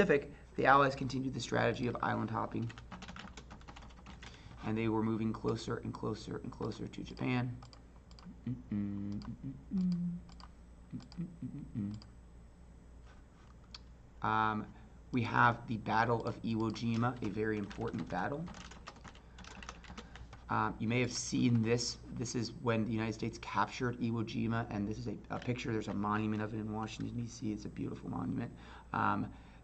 Pacific, the Allies continued the strategy of island hopping, and they were moving closer and closer and closer to Japan. We have the Battle of Iwo Jima, a very important battle. You may have seen this. This is when the United States captured Iwo Jima, and this is a picture. There's a monument of it in Washington, D.C. It's a beautiful monument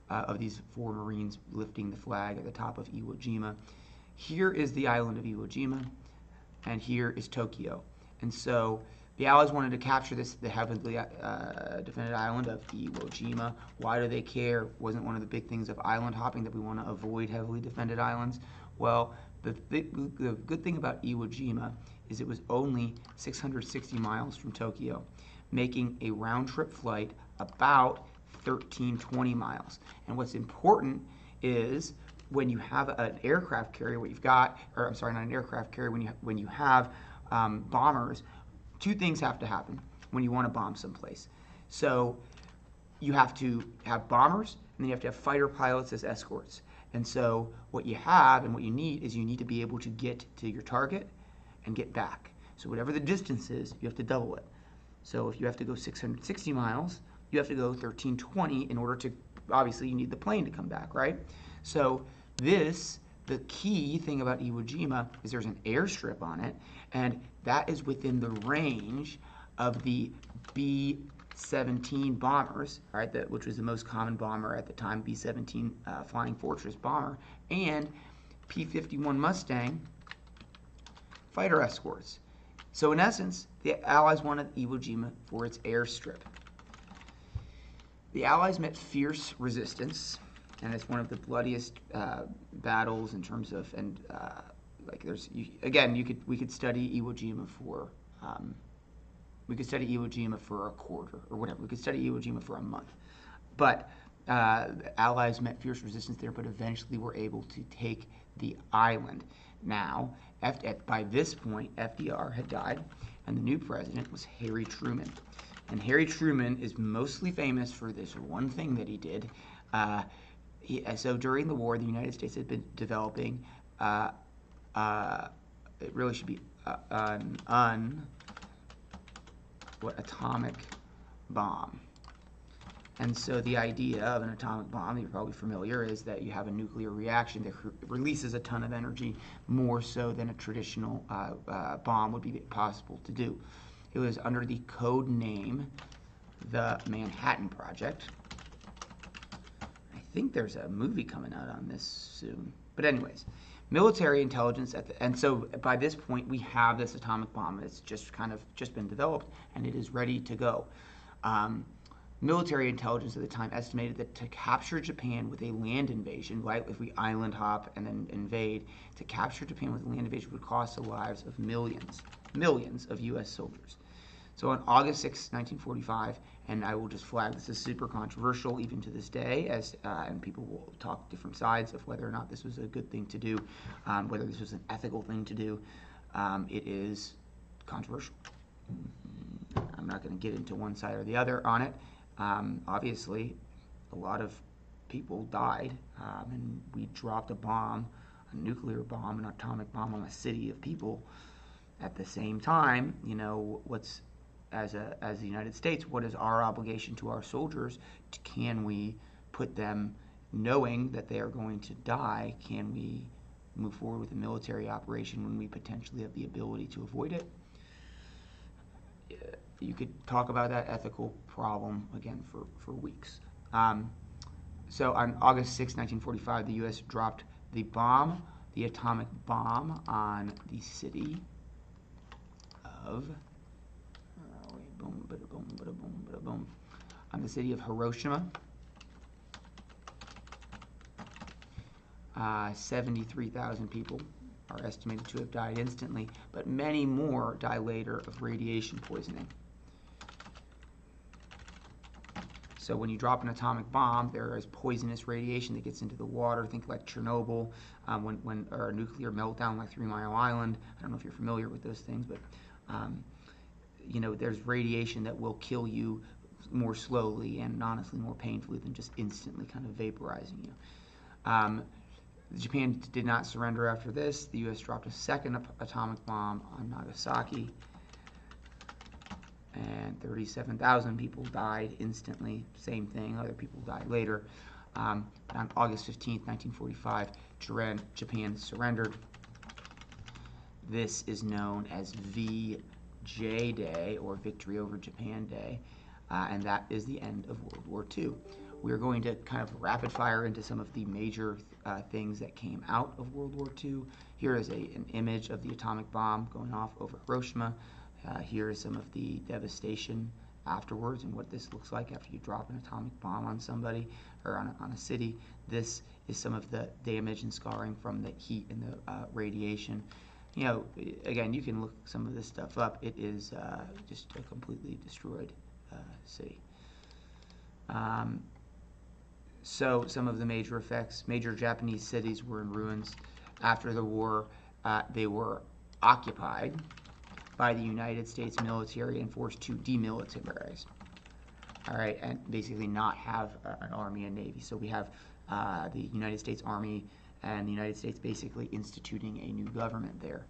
of these 4 Marines lifting the flag at the top of Iwo Jima. Here is the island of Iwo Jima, and here is Tokyo. And so the Allies wanted to capture this, the heavily defended island of Iwo Jima. Why do they care? Wasn't one of the big things of island hopping that we want to avoid heavily defended islands? Well, the good thing about Iwo Jima is it was only 660 miles from Tokyo, making a round-trip flight about 1320 miles. And what's important is when you have an aircraft carrier, what you've got, or I'm sorry, not an aircraft carrier, when you have bombers, 2 things have to happen when you want to bomb someplace. So you have to have bombers, and then you have to have fighter pilots as escorts. And so what you have and what you need is you need to be able to get to your target and get back. So whatever the distance is, you have to double it. So if you have to go 660 miles, you have to go 1320 in order to, obviously you need the plane to come back, right? So the key thing about Iwo Jima is there's an airstrip on it, and that is within the range of the B-17 bombers, right, which was the most common bomber at the time, B-17 Flying Fortress bomber, and P-51 Mustang fighter escorts. So in essence, the Allies wanted Iwo Jima for its airstrip. The Allies met fierce resistance, and it's one of the bloodiest battles in terms of, and like there's, we could study Iwo Jima for, a quarter or whatever. We could study Iwo Jima for a month, but the Allies met fierce resistance there, but eventually were able to take the island. Now, by this point, FDR had died, and the new president was Harry Truman. And Harry Truman is mostly famous for this one thing that he did. So during the war, the United States had been developing, it really should be an atomic bomb. And so the idea of an atomic bomb, you're probably familiar, is that you have a nuclear reaction that releases a ton of energy, more so than a traditional bomb would be possible to do. It was under the code name, the Manhattan Project. I think there's a movie coming out on this soon. But anyways, military intelligence, and so by this point we have this atomic bomb. It's just been developed, and it is ready to go. Military intelligence at the time estimated that to capture Japan with a land invasion, right, if we island hop and then invade, to capture Japan with a land invasion would cost the lives of millions of U.S. soldiers. So on August 6, 1945, and I will just flag this is super controversial even to this day, and people will talk different sides of whether or not this was a good thing to do, whether this was an ethical thing to do. It is controversial. I'm not going to get into one side or the other on it. Obviously, a lot of people died, and we dropped a bomb, a nuclear bomb, an atomic bomb on a city of people. At the same time, you know, as the United States, what is our obligation to our soldiers? Can we put them, knowing that they are going to die, can we move forward with a military operation when we potentially have the ability to avoid it? You could talk about that ethical problem again for weeks. So on August 6, 1945, the U.S. dropped the bomb, the atomic bomb, on the city of on the city of Hiroshima. 73,000 people are estimated to have died instantly, but many more die later of radiation poisoning. So when you drop an atomic bomb, there is poisonous radiation that gets into the water. Think like Chernobyl, or a nuclear meltdown like 3 Mile Island. I don't know if you're familiar with those things, but you know, there's radiation that will kill you more slowly and honestly more painfully than just instantly kind of vaporizing you. Japan did not surrender after this. The U.S. dropped a second atomic bomb on Nagasaki, and 37,000 people died instantly. Same thing, other people died later. On August 15th, 1945, Japan surrendered. This is known as VJ Day, or Victory over Japan Day, and that is the end of World War II. We're going to kind of rapid fire into some of the major things that came out of World War II. Here is an image of the atomic bomb going off over Hiroshima. Here is some of the devastation afterwards and what this looks like after you drop an atomic bomb on somebody or on a city. This is some of the damage and scarring from the heat and the radiation. You know, again, you can look some of this stuff up. It is just a completely destroyed city. So some of the major effects: major Japanese cities were in ruins. After the war, they were occupied by the United States military and forced to demilitarize. All right, and basically not have an army and navy. So we have the United States Army and the United States basically instituting a new government there.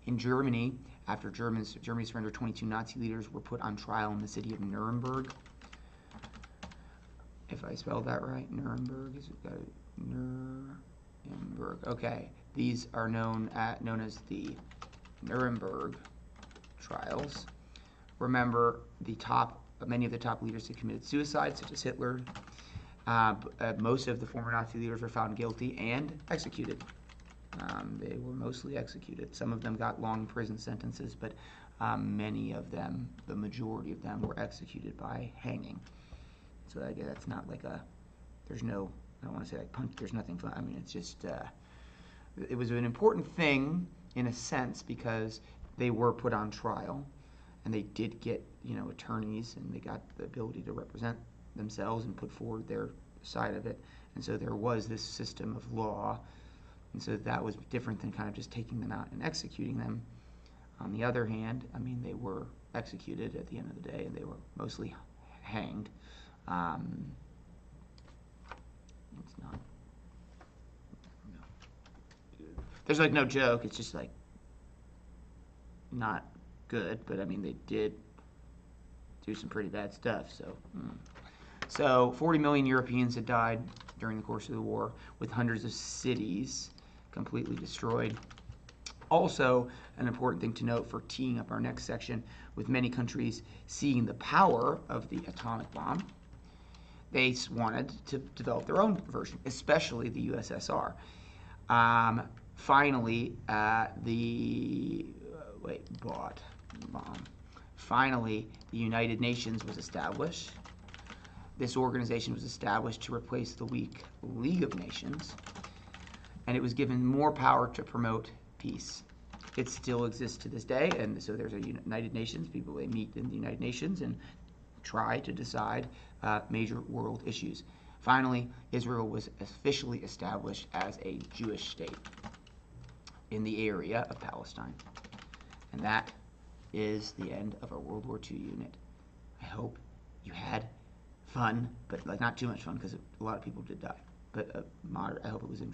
In Germany, after Germany surrendered, 22 Nazi leaders were put on trial in the city of Nuremberg. If I spelled that right, Nuremberg. Nuremberg. Okay, these are known as the Nuremberg trials. Remember, many of the top leaders had committed suicide, such as Hitler. Most of the former Nazi leaders were found guilty and executed. They were mostly executed. Some of them got long prison sentences, but many of them, the majority of them, were executed by hanging. So I guess that's not like there's no, I don't want to say like punch, there's nothing fun. I mean, it's just, it was an important thing in a sense because they were put on trial and they did get, attorneys, and they got the ability to represent themselves and put forward their side of it. And so there was this system of law, and so that was different than kind of just taking them out and executing them. On the other hand, I mean, they were executed at the end of the day, and they were mostly hanged. It's not. No. There's like no joke. It's just like not good. But I mean, they did do some pretty bad stuff. So 40 million Europeans had died during the course of the war, with hundreds of cities completely destroyed. Also, an important thing to note for teeing up our next section, with many countries seeing the power of the atomic bomb, they wanted to develop their own version, especially the USSR. Finally, Finally, the United Nations was established. This organization was established to replace the weak League of Nations, and it was given more power to promote peace. It still exists to this day, and so there's a United Nations. People, they meet in the United Nations and try to decide major world issues. Finally, Israel was officially established as a Jewish state in the area of Palestine. And that is the end of our World War II unit. I hope you had fun, but like not too much fun because a lot of people did die. But moderate. I hope it was interesting.